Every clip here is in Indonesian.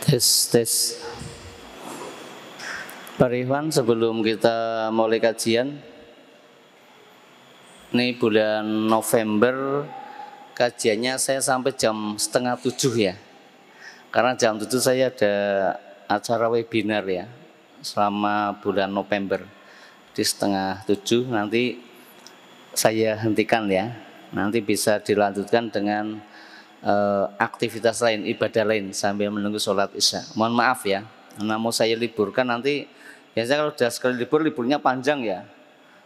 Tes, tes. Pak Rihwan, sebelum kita mulai kajian, ini bulan November kajiannya saya sampai jam 6:30 ya. Karena jam 7 saya ada acara webinar ya selama bulan November. Di 6:30 nanti saya hentikan ya. Nanti bisa dilanjutkan dengan aktivitas lain, ibadah lain sambil menunggu sholat isya. Mohon maaf ya, karena mau saya liburkan nanti. Biasanya kalau sudah sekali liburnya panjang ya.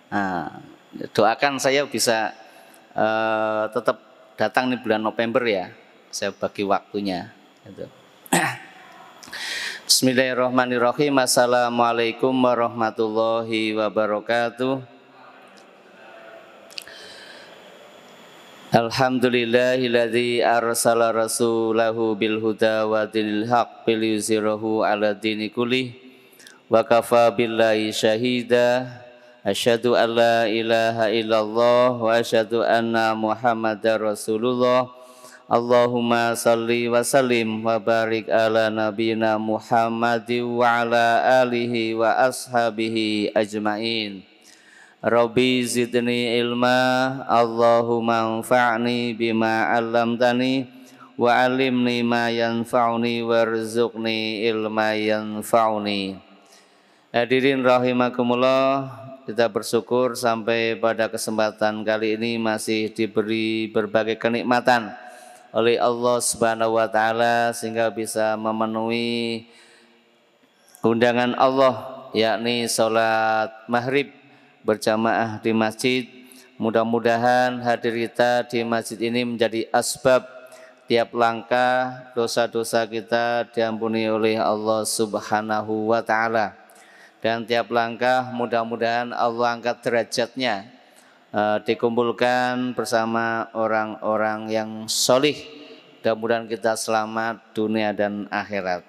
Nah, doakan saya bisa tetap datang di bulan November ya. Saya bagi waktunya. Gitu. Bismillahirrahmanirrahim. Assalamualaikum warahmatullahi wabarakatuh. Alhamdulillahilladzi arsala rasulahu bil huda wa dinil haq liyuzhirahu ala dini kullih wa kafa billahi syahida. Asyhadu an la ilaha illallah wa asyhadu anna Muhammadar Rasulullah. Allahumma salli wa sallim wa barik ala nabiyyina Muhammadin wa ala alihi wa ashabihi ajmain. Rabbi zidni ilma, Allahumma anfa'ni bima 'allamtani wa 'allimni ma yanfa'uni warzuqni ilma yanfa'uni. Hadirin rahimakumullah, kita bersyukur sampai pada kesempatan kali ini masih diberi berbagai kenikmatan oleh Allah Subhanahu wa taala sehingga bisa memenuhi undangan Allah, yakni salat maghrib berjamaah di masjid. Mudah-mudahan hadir kita di masjid ini menjadi asbab tiap langkah dosa-dosa kita diampuni oleh Allah Subhanahu wa taala. Dan tiap langkah mudah-mudahan Allah angkat derajatnya, dikumpulkan bersama orang-orang yang solih. Mudah-mudahan kita selamat dunia dan akhirat.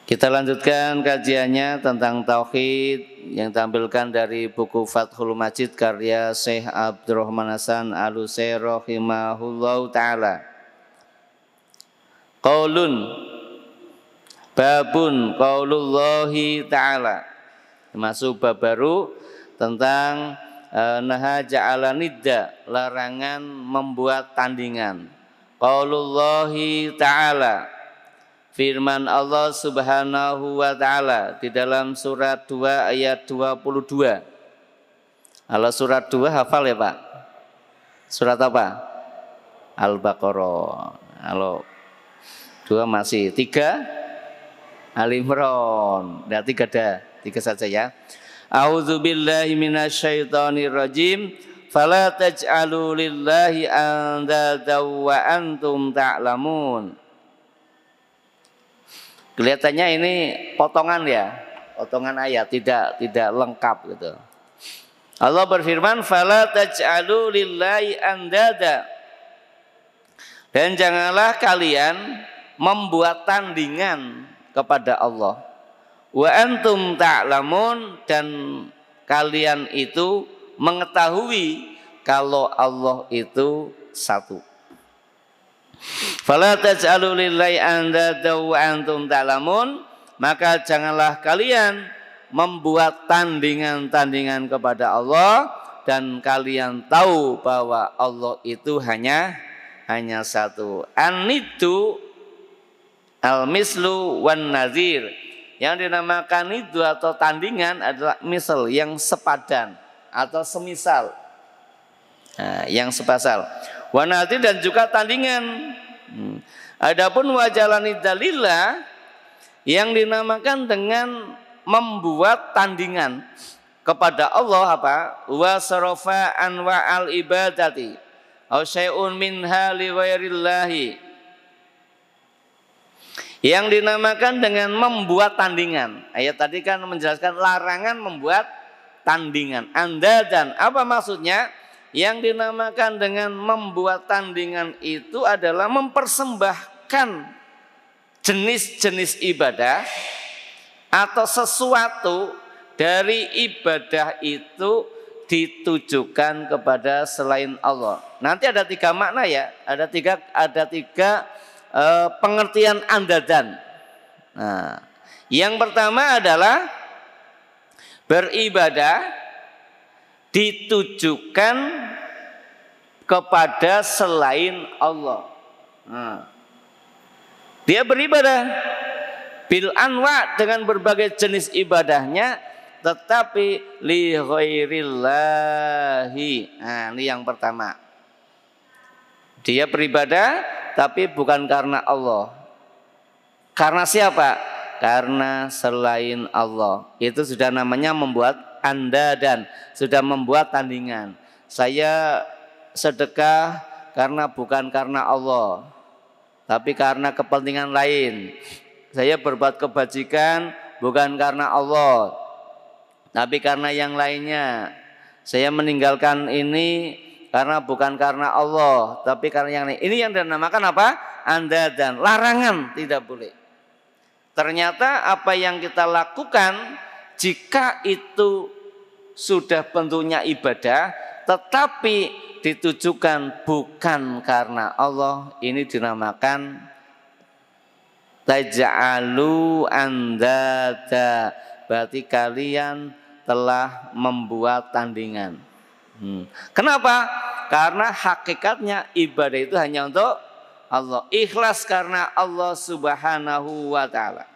Kita lanjutkan kajiannya tentang tauhid yang tampilkan dari buku Fathul Majid karya Syekh Abdurrahman Hasan Al-Utsaimin rahimahullahu taala. Qaulun babun qaulullahi taala. Masuk bab baru tentang naha ja'ala nidda, larangan membuat tandingan. Qaulullahi taala, firman Allah Subhanahu wa taala di dalam surat 2 ayat 22. Kalau surat 2 hafal ya Pak? Surat apa? Al-Baqarah. Kalau 2 masih 3 Al-Imran. Nah, 3 dah. 3 saja ya. A'udzubillahi minasyaitonirrajim. Fala taj'alu lillahi andada wa antum ta'lamun. Kelihatannya ini potongan ya, potongan ayat, tidak lengkap gitu. Allah berfirman, "Fala taj'alu lillahi andada." Dan janganlah kalian membuat tandingan kepada Allah. Wa antum ta'lamun, dan kalian itu mengetahui kalau Allah itu satu. Fala taj'alu lillahi andada wa antum ta'lamun, maka janganlah kalian membuat tandingan-tandingan kepada Allah dan kalian tahu bahwa Allah itu hanya satu. An-niddu al-mislu wan nazir. Yang dinamakan niddu atau tandingan adalah misal, yang sepadan atau semisal. Nah, yang sepasal. Wanati dan juga tandingan. Adapun wajalani dalillah yang dinamakan dengan membuat tandingan kepada Allah apa? Wa sarafa anwa al ibadati aw syai'un minha li ghairillahi. Yang dinamakan dengan membuat tandingan. Ayat tadi kan menjelaskan larangan membuat tandingan. Anda dan apa maksudnya? Yang dinamakan dengan membuat tandingan itu adalah mempersembahkan jenis-jenis ibadah atau sesuatu dari ibadah itu ditujukan kepada selain Allah. Nanti ada 3 makna ya, ada tiga pengertian andadan. Nah, yang pertama adalah beribadah ditujukan kepada selain Allah. Nah, dia beribadah bil anwa dengan berbagai jenis ibadahnya, tetapi li ghairillahi. Nah, ini yang pertama. Dia beribadah tapi bukan karena Allah. Karena siapa? Karena selain Allah. Itu sudah namanya membuat andadan, sudah membuat tandingan. Saya sedekah bukan karena Allah, tapi karena kepentingan lain. Saya berbuat kebajikan bukan karena Allah, tapi karena yang lainnya. Saya meninggalkan ini bukan karena Allah, tapi karena yang lain. Ini yang dinamakan apa? Andadan, larangan, tidak boleh. Ternyata apa yang kita lakukan, jika itu sudah bentuknya ibadah, tetapi ditujukan bukan karena Allah, ini dinamakan taj'alu andada, berarti kalian telah membuat tandingan. Kenapa? Karena hakikatnya ibadah itu hanya untuk Allah, ikhlas karena Allah Subhanahu wa ta'ala.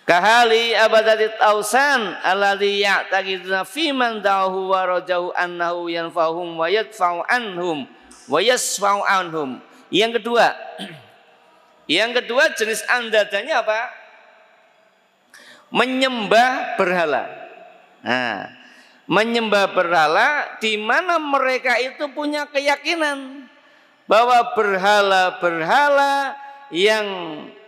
Kahali abadatit ausan alladhi ya'taqiduna fi man da'ahu wa rajahu annahu yanfa'uhum wa yadfa'u anhum wa yasfa'u anhum. Yang kedua jenis andadannya apa? Menyembah berhala. Nah, menyembah berhala di mana mereka itu punya keyakinan bahwa berhala-berhala yang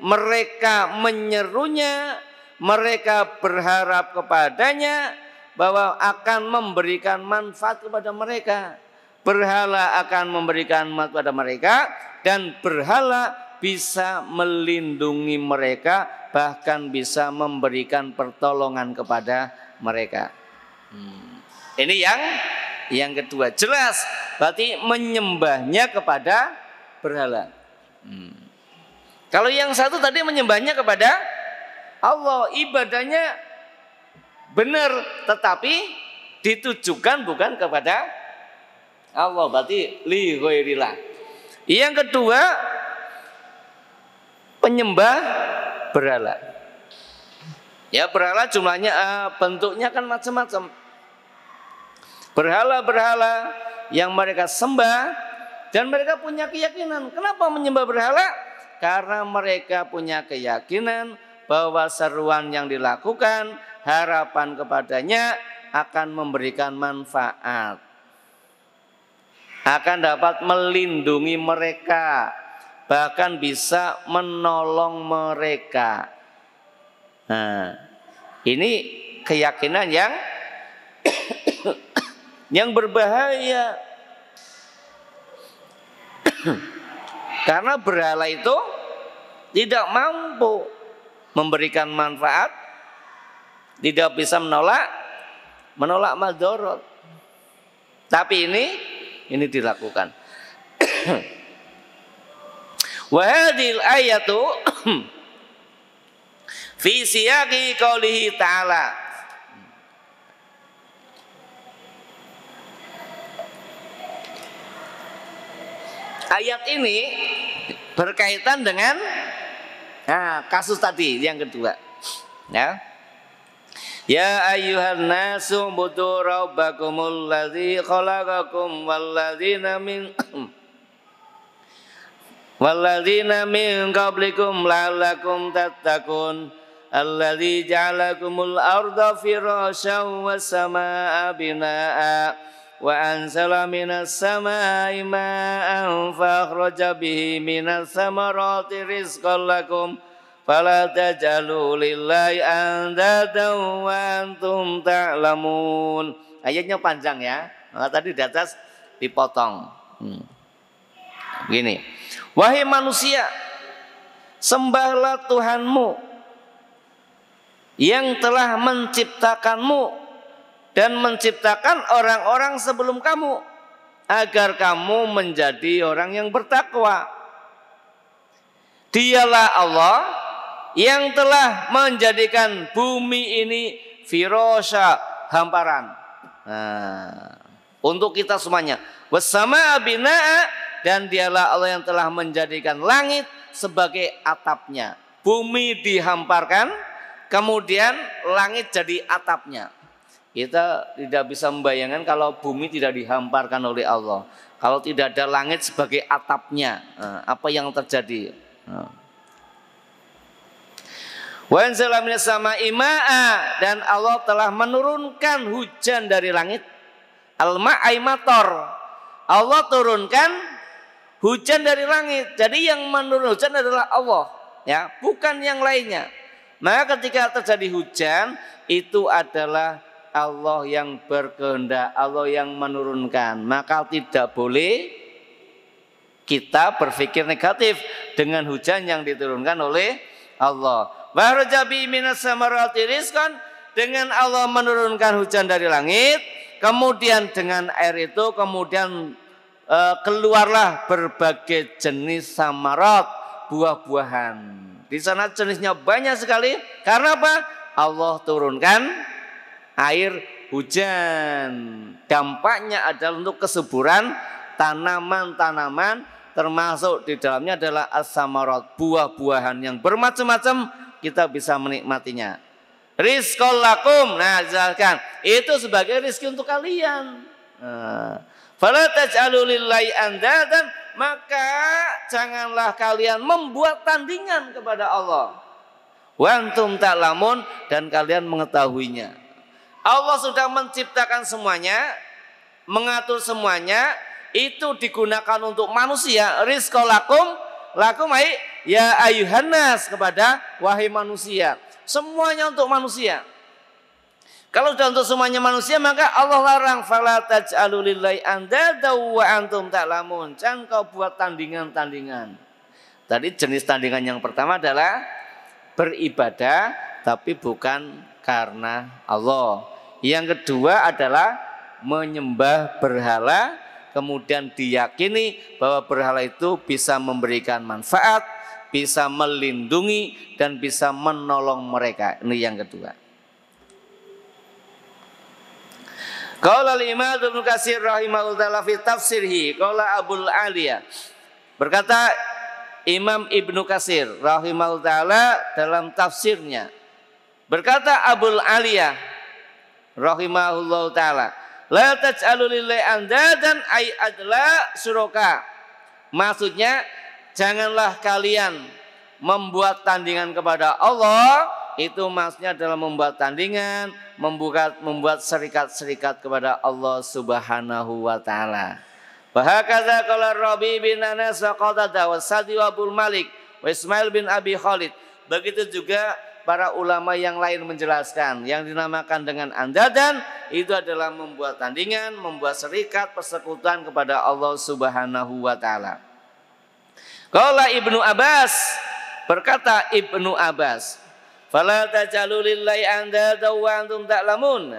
mereka menyerunya, mereka berharap kepadanya bahwa akan memberikan manfaat kepada mereka. Berhala akan memberikan manfaat kepada mereka, dan berhala bisa melindungi mereka, bahkan bisa memberikan pertolongan kepada mereka. Ini yang kedua, jelas berarti menyembahnya kepada berhala. Kalau yang satu tadi menyembahnya kepada Allah, ibadahnya benar tetapi ditujukan bukan kepada Allah, berarti li ghairillah. Yang kedua, penyembah berhala. Ya, berhala jumlahnya bentuknya kan macam-macam. Berhala-berhala yang mereka sembah dan mereka punya keyakinan. Kenapa menyembah berhala? Karena mereka punya keyakinan bahwa seruan yang dilakukan, harapan kepadanya akan memberikan manfaat, akan dapat melindungi mereka, bahkan bisa menolong mereka. Nah, ini keyakinan yang berbahaya. Karena berhala itu tidak mampu memberikan manfaat, tidak bisa menolak madorot. Tapi ini dilakukan. Wa hadhil ayatu fi siyaqi qoulihi ta'ala. Ayat ini berkaitan dengan kasus tadi yang kedua. Ya ayyuhan nasu budu rabbakumul ladzi khalaqakum walladzina min qablikum la'allakum tattaqun alladzi ja'alakumul arda firasyan was samaa'a binaa'a wa anzala minas samaa'i ma'an fa akhraja bihi minas samarati rizqan lakum fala taj'alu lillahi andadan wa antum ta'lamun. Ayatnya panjang ya. Tadi di atas dipotong. Begini. Wahai manusia, sembahlah Tuhanmu yang telah menciptakanmu dan menciptakan orang-orang sebelum kamu, agar kamu menjadi orang yang bertakwa. Dialah Allah yang telah menjadikan bumi ini firasya, hamparan. Nah, untuk kita semuanya. Wassama binaa, dan dialah Allah yang telah menjadikan langit sebagai atapnya. Bumi dihamparkan, kemudian langit jadi atapnya. Kita tidak bisa membayangkan kalau bumi tidak dihamparkan oleh Allah. Kalau tidak ada langit sebagai atapnya, apa yang terjadi? Wa anzala minas sama'i ma'a, dan Allah telah menurunkan hujan dari langit. Al-ma'i mator. Allah turunkan hujan dari langit. Jadi yang menurun hujan adalah Allah, ya, bukan yang lainnya. Maka ketika terjadi hujan, itu adalah Allah yang berkehendak, Allah yang menurunkan. Maka tidak boleh kita berpikir negatif dengan hujan yang diturunkan oleh Allah. Bahrajabi minas samarati rizqan, dengan Allah menurunkan hujan dari langit, kemudian dengan air itu kemudian keluarlah berbagai jenis samarat, buah-buahan. Di sana jenisnya banyak sekali. Karena apa? Allah turunkan air hujan. Dampaknya adalah untuk kesuburan tanaman-tanaman, termasuk di dalamnya adalah as-samarat, buah-buahan yang bermacam-macam, kita bisa menikmatinya. Rizqul lakum, nah jelaskan, itu sebagai rizki untuk kalian. Fala taj'alu lillahi andadan, maka janganlah kalian membuat tandingan kepada Allah. Wa antum ta'lamun, dan kalian mengetahuinya. Allah sudah menciptakan semuanya, mengatur semuanya, itu digunakan untuk manusia. Rizqul lakum, lakum ai ya ayuhannas, kepada wahai manusia. Semuanya untuk manusia. Kalau sudah untuk semuanya manusia, maka Allah larang fala taj'alu lillahi andada wa antum ta'lamun. Jangan kau buat tandingan-tandingan. Tadi jenis tandingan yang pertama adalah beribadah tapi bukan karena Allah. Yang kedua adalah menyembah berhala, kemudian diyakini bahwa berhala itu bisa memberikan manfaat, bisa melindungi, dan bisa menolong mereka. Ini yang kedua. Qala al-Imam Ibnu Katsir rahimahullah ta'ala fi tafsirhi, qala Abul Aliyah. Berkata Imam Ibnu Katsir rahimahullah ta'ala dalam tafsirnya. Berkata Abul Aliyah rahimahullah ta'ala, la taj'alu lillahi andadan ay adla suraka. Maksudnya, janganlah kalian membuat tandingan kepada Allah. Itu maksudnya adalah membuat tandingan, membuat serikat-serikat kepada Allah Subhanahu wa taala. Bahakaza qala Rabi bin Anas wa Qatadah wa Sadi wa Abdul Malik wa Ismail bin Abi Khalid. Begitu juga para ulama yang lain menjelaskan, yang dinamakan dengan andadan itu adalah membuat tandingan, membuat serikat persekutuan kepada Allah Subhanahu wa taala. Qala Ibnu Abbas, berkata Ibnu Abbas, fala taj'alu lillahi andada wa antum ta'lamun.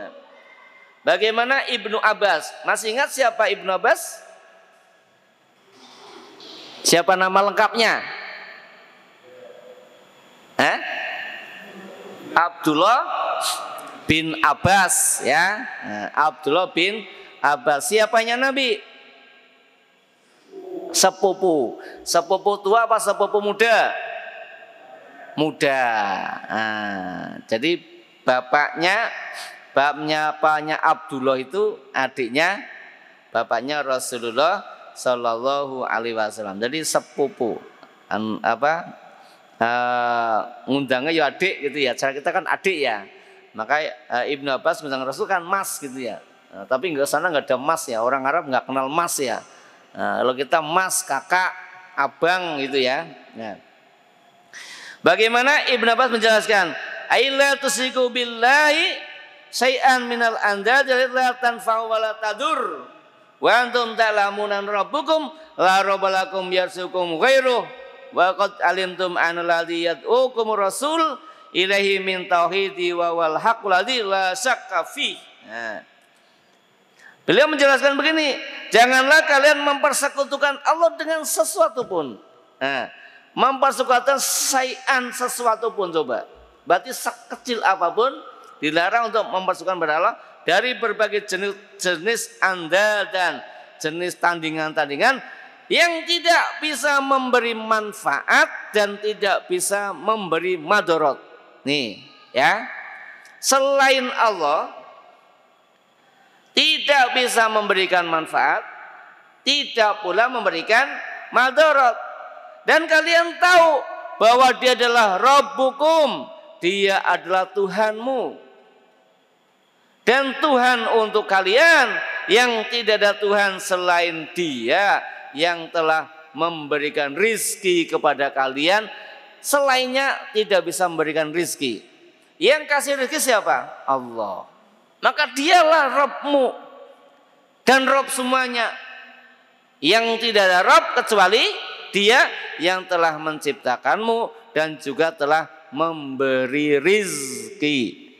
Bagaimana Ibnu Abbas? Masih ingat siapa Ibnu Abbas? Siapa nama lengkapnya? Abdullah bin Abbas, ya. Abdullah bin Abbas. Siapanya Nabi? Sepupu. Sepupu tua apa sepupu muda? Muda. Jadi bapaknya Abdullah itu adiknya bapaknya Rasulullah Shallallahu Alaihi Wasallam. Jadi sepupu. Ngundangnya ya adik gitu ya. Cara kita kan adik ya. Maka Ibnu Abbas ngundang Rasul kan mas gitu ya. Tapi nggak sana nggak ada mas ya. Orang Arab nggak kenal mas ya. Kalau kita mas, kakak, abang gitu ya. Bagaimana Ibnu Abbas menjelaskan? Aila tusiku billahi syai'an minal andad la tanfa'u wa la tadur. Wa antum ta'lamunan rabbukum la rabbalakum yarsukum ghairuh. Wa qad alimtum annalladzi yad'ukum rasul ilaihi min tauhidi wa wal haqqul ladzi la syakka fi. Beliau menjelaskan begini, janganlah kalian mempersekutukan Allah dengan sesuatu pun. mempersekutukan sayan sesuatu pun, coba. Berarti sekecil apapun dilarang untuk mempersekutukan kepada Allah dari berbagai jenis andal dan jenis tandingan-tandingan yang tidak bisa memberi manfaat dan tidak bisa memberi madorot. Nih, ya. Selain Allah tidak bisa memberikan manfaat, tidak pula memberikan madorot. Dan kalian tahu bahwa Dia adalah Rabbukum, Dia adalah Tuhanmu. Dan Tuhan untuk kalian yang tidak ada Tuhan selain Dia yang telah memberikan rizki kepada kalian, selainnya tidak bisa memberikan rizki. Yang kasih rizki siapa? Allah. Maka Dialah Rabbmu dan Rabb semuanya. Yang tidak ada Rabb kecuali Dia yang telah menciptakanmu dan juga telah memberi rizki.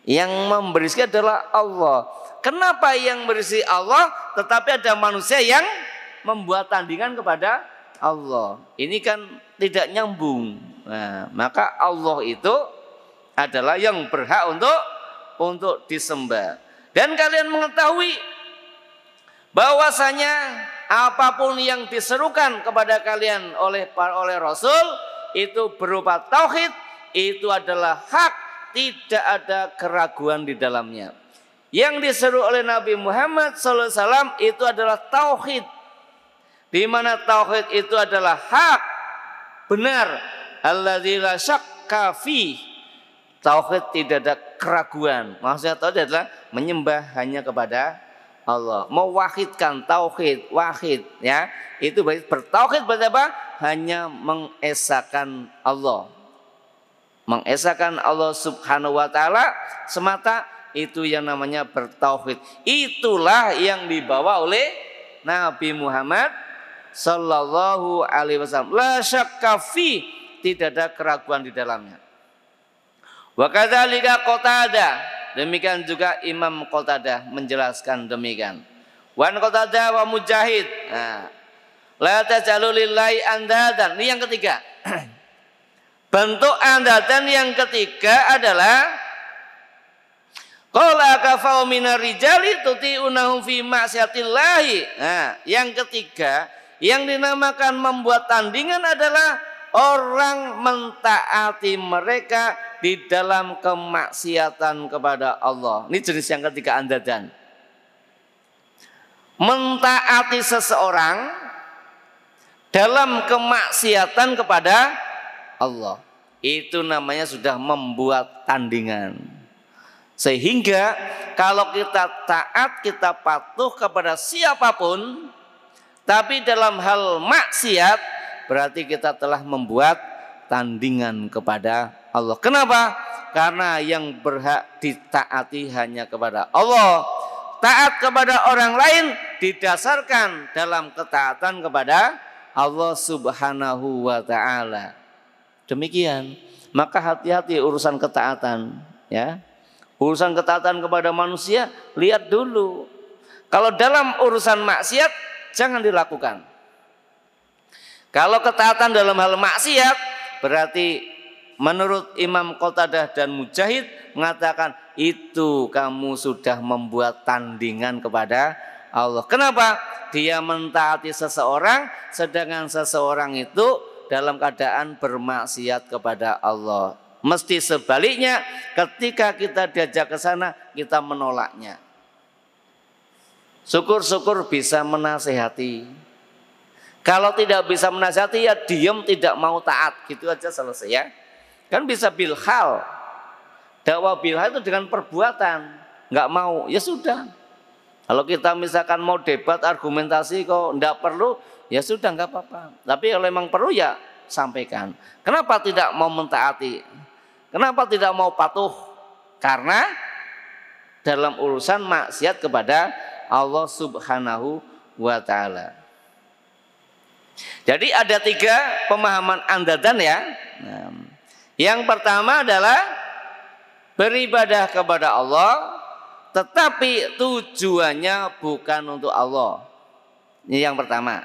Yang memberi rizki adalah Allah. Kenapa yang berisi Allah tetapi ada manusia yang membuat tandingan kepada Allah? Ini kan tidak nyambung. Nah, maka Allah itu adalah yang berhak untuk disembah. Dan kalian mengetahui bahwasanya apapun yang diserukan kepada kalian oleh Rasul itu berupa tauhid, itu adalah hak, tidak ada keraguan di dalamnya. Yang diseru oleh Nabi Muhammad SAW itu adalah tauhid, di mana tauhid itu adalah hak, benar, alladzi la syakka fi. Tauhid tidak ada keraguan. Maksudnya tauhid adalah menyembah hanya kepada Allah. Mewahidkan tauhid, wahid, ya. Itu bertauhid berarti apa? Hanya mengesahkan Allah. Mengesahkan Allah Subhanahu wa taala semata, itu yang namanya bertauhid. Itulah yang dibawa oleh Nabi Muhammad sallallahu alaihi wasallam. La syakka fi, tidak ada keraguan di dalamnya. Wa kadzalika Qatadah, demikian juga Imam Qatadah menjelaskan demikian. Wan Qatadah wa Mujahid. Nah, la tajalu lillahi andadan. Ini yang ketiga. Bentuk andadan yang ketiga adalah qala kafau minar rijali tuti'unahum fi ma'siyatillahi. Nah, yang ketiga yang dinamakan membuat tandingan adalah orang mentaati mereka di dalam kemaksiatan kepada Allah. Ini jenis yang ketiga andadan. Mentaati seseorang dalam kemaksiatan kepada Allah. Itu namanya sudah membuat tandingan. Sehingga kalau kita taat, kita patuh kepada siapapun, tapi dalam hal maksiat, berarti kita telah membuat tandingan kepada Allah. Kenapa? Karena yang berhak ditaati hanya kepada Allah. Taat kepada orang lain didasarkan dalam ketaatan kepada Allah Subhanahu wa taala. Demikian. Maka hati-hati urusan ketaatan, ya. Urusan ketaatan kepada manusia, lihat dulu. Kalau dalam urusan maksiat jangan dilakukan. Kalau ketaatan dalam hal maksiat, berarti menurut Imam Qatadah dan Mujahid mengatakan itu kamu sudah membuat tandingan kepada Allah. Kenapa? Dia mentaati seseorang, sedangkan seseorang itu dalam keadaan bermaksiat kepada Allah. Mesti sebaliknya, ketika kita diajak ke sana, kita menolaknya. Syukur-syukur bisa menasehati. Kalau tidak bisa menasihati, ya diam, tidak mau taat, gitu aja selesai, ya. Kan bisa bilhal. Dakwah bilhal itu dengan perbuatan, nggak mau, ya sudah. Kalau kita misalkan mau debat argumentasi kok nggak perlu, ya sudah nggak apa-apa. Tapi kalau memang perlu ya sampaikan. Kenapa tidak mau mentaati? Kenapa tidak mau patuh? Karena dalam urusan maksiat kepada Allah Subhanahu wa taala. Jadi ada 3 pemahaman andadan, ya. Nah, yang pertama adalah beribadah kepada Allah, tetapi tujuannya bukan untuk Allah. Ini yang pertama.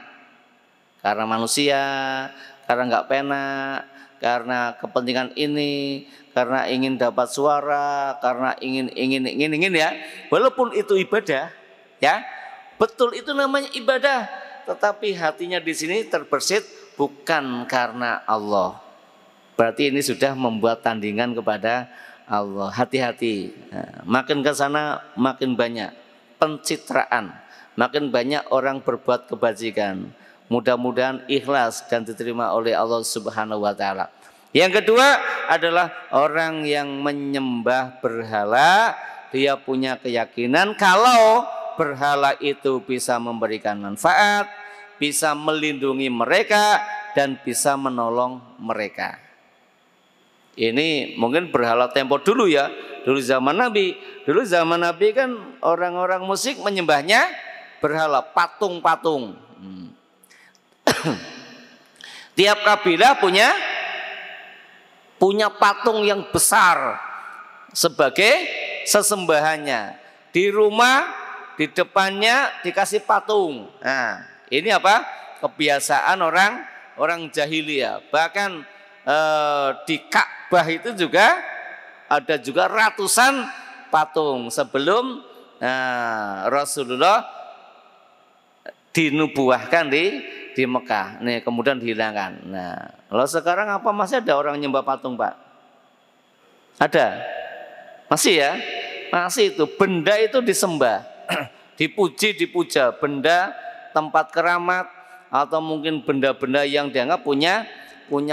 Karena manusia, karena nggak penak, karena kepentingan ini, karena ingin dapat suara, karena ingin ya. Walaupun itu ibadah, ya betul itu namanya ibadah, tetapi hatinya di sini terbersit bukan karena Allah. Berarti ini sudah membuat tandingan kepada Allah. Hati-hati. Nah, makin ke sana makin banyak pencitraan, makin banyak orang berbuat kebajikan. Mudah-mudahan ikhlas dan diterima oleh Allah Subhanahu wa taala. Yang kedua adalah orang yang menyembah berhala, dia punya keyakinan kalau berhala itu bisa memberikan manfaat, bisa melindungi mereka dan bisa menolong mereka. Ini mungkin berhala tempo dulu ya, dulu zaman Nabi. Dulu zaman Nabi kan orang-orang musyrik menyembahnya berhala, patung-patung. Tiap kabilah punya patung yang besar sebagai sesembahannya. Di rumah, di depannya dikasih patung. Nah, ini apa? Kebiasaan orang jahiliyah. Bahkan di Ka'bah itu juga ada juga ratusan patung sebelum Rasulullah dinubuahkan di Mekah. Nih kemudian dihilangkan. Nah, kalau sekarang apa masih ada orang nyembah patung, Pak? Ada? Masih ya? Masih itu benda itu disembah, dipuji, dipuja, benda tempat keramat atau mungkin benda-benda yang dianggap punya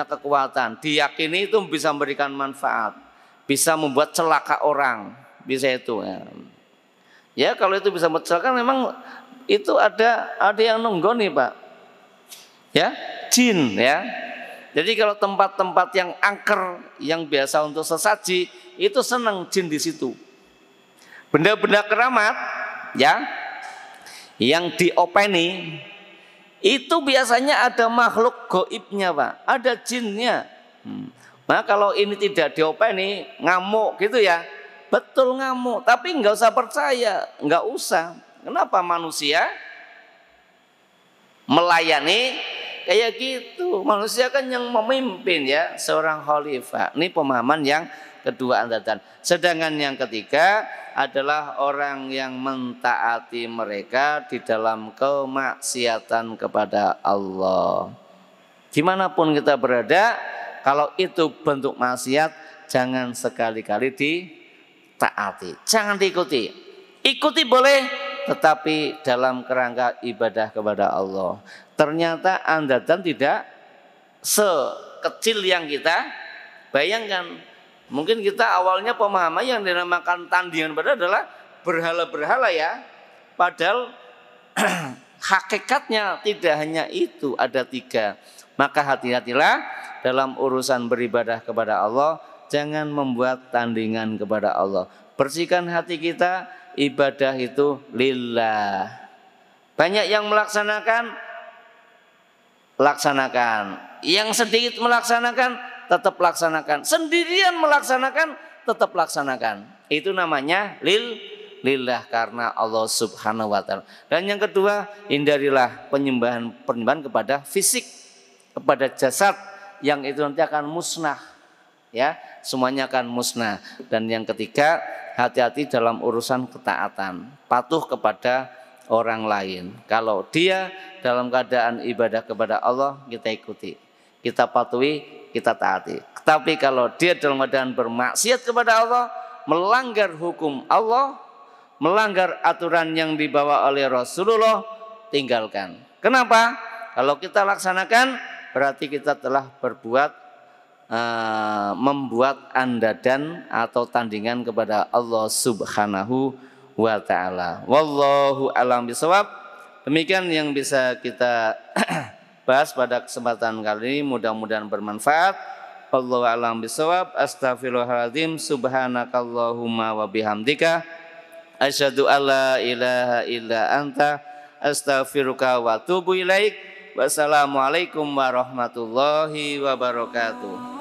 kekuatan, diyakini itu bisa memberikan manfaat, bisa membuat celaka orang, bisa itu ya. Ya kalau itu bisa membuat celaka memang itu ada yang nunggoni, Pak. Ya, jin ya. Jadi kalau tempat-tempat yang angker yang biasa untuk sesaji itu senang jin di situ. Benda-benda keramat ya yang diopeni itu biasanya ada makhluk gaibnya, Pak. Ada jinnya. Nah kalau ini tidak diopeni, ngamuk gitu ya. Betul ngamuk, tapi nggak usah percaya, nggak usah. Kenapa manusia melayani kayak gitu? Manusia kan yang memimpin ya, seorang khalifah. Ini pemahaman yang kedua andatan. Sedangkan yang ketiga adalah orang yang mentaati mereka di dalam kemaksiatan kepada Allah. Dimanapun kita berada, kalau itu bentuk maksiat, jangan sekali-kali ditaati, jangan diikuti. Ikuti boleh, tetapi dalam kerangka ibadah kepada Allah. Ternyata andatan tidak sekecil yang kita bayangkan. Mungkin kita awalnya pemahaman yang dinamakan tandingan pada adalah berhala-berhala ya. Padahal hakikatnya tidak hanya itu, ada 3. Maka hati-hatilah dalam urusan beribadah kepada Allah. Jangan membuat tandingan kepada Allah. Bersihkan hati kita, ibadah itu lillah. Banyak yang melaksanakan, yang sedikit melaksanakan, tetap laksanakan. Sendirian melaksanakan, tetap laksanakan. Itu namanya lillah, karena Allah Subhanahu wa taala. Dan yang kedua, hindarilah penyembahan kepada fisik, kepada jasad yang itu nanti akan musnah. Ya, semuanya akan musnah. Dan yang ketiga, hati-hati dalam urusan ketaatan, patuh kepada orang lain. Kalau dia dalam keadaan ibadah kepada Allah, kita ikuti, kita patuhi, kita taati. Tapi kalau dia dalam keadaan bermaksiat kepada Allah, melanggar hukum Allah, melanggar aturan yang dibawa oleh Rasulullah, tinggalkan. Kenapa? Kalau kita laksanakan, berarti kita telah membuat andadan atau tandingan kepada Allah Subhanahu wa taala. Wallahu a'lam bishawab. Demikian yang bisa kita bahas pada kesempatan kali ini, mudah-mudahan bermanfaat. Wallahu a'lam bishawab. Astaghfirullahaladzim. Subhanakallahumma wa bihamdika asyhadu alla ilaha illa anta astaghfiruka wa atubu ilaik. Wassalamualaikum warahmatullahi wabarakatuh.